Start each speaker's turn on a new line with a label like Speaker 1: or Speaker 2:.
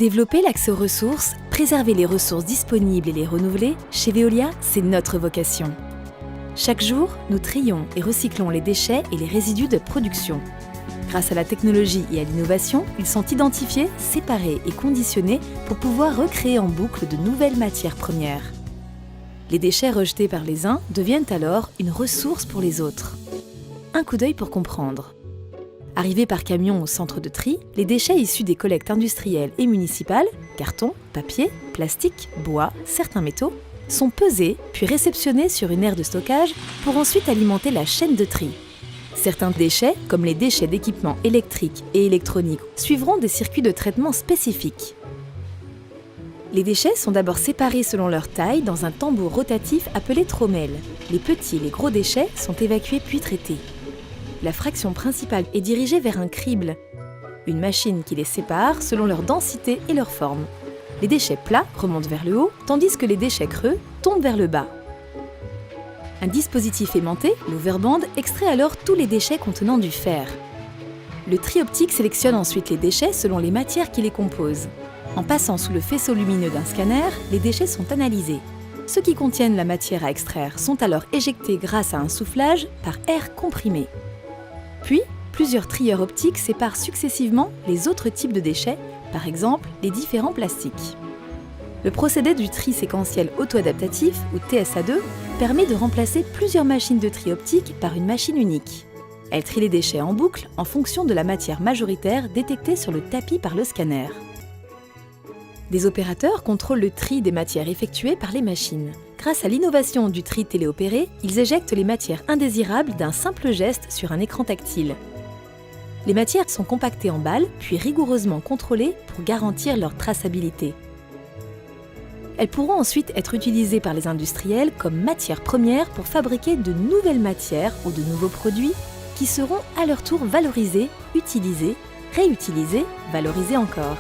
Speaker 1: Développer l'accès aux ressources, préserver les ressources disponibles et les renouveler, chez Veolia, c'est notre vocation. Chaque jour, nous trions et recyclons les déchets et les résidus de production. Grâce à la technologie et à l'innovation, ils sont identifiés, séparés et conditionnés pour pouvoir recréer en boucle de nouvelles matières premières. Les déchets rejetés par les uns deviennent alors une ressource pour les autres. Un coup d'œil pour comprendre. Arrivés par camion au centre de tri, les déchets issus des collectes industrielles et municipales, carton, papier, plastique, bois, certains métaux, sont pesés puis réceptionnés sur une aire de stockage pour ensuite alimenter la chaîne de tri. Certains déchets, comme les déchets d'équipements électriques et électroniques, suivront des circuits de traitement spécifiques. Les déchets sont d'abord séparés selon leur taille dans un tambour rotatif appelé trommelle. Les petits et les gros déchets sont évacués puis traités. La fraction principale est dirigée vers un crible, une machine qui les sépare selon leur densité et leur forme. Les déchets plats remontent vers le haut, tandis que les déchets creux tombent vers le bas. Un dispositif aimanté, l'overband, extrait alors tous les déchets contenant du fer. Le tri optique sélectionne ensuite les déchets selon les matières qui les composent. En passant sous le faisceau lumineux d'un scanner, les déchets sont analysés. Ceux qui contiennent la matière à extraire sont alors éjectés grâce à un soufflage par air comprimé. Puis, plusieurs trieurs optiques séparent successivement les autres types de déchets, par exemple les différents plastiques. Le procédé du tri séquentiel auto-adaptatif, ou TSA2, permet de remplacer plusieurs machines de tri optique par une machine unique. Elle trie les déchets en boucle en fonction de la matière majoritaire détectée sur le tapis par le scanner. Des opérateurs contrôlent le tri des matières effectuées par les machines. Grâce à l'innovation du tri téléopéré, ils éjectent les matières indésirables d'un simple geste sur un écran tactile. Les matières sont compactées en balles, puis rigoureusement contrôlées pour garantir leur traçabilité. Elles pourront ensuite être utilisées par les industriels comme matières premières pour fabriquer de nouvelles matières ou de nouveaux produits qui seront à leur tour valorisés, utilisés, réutilisés, valorisés encore.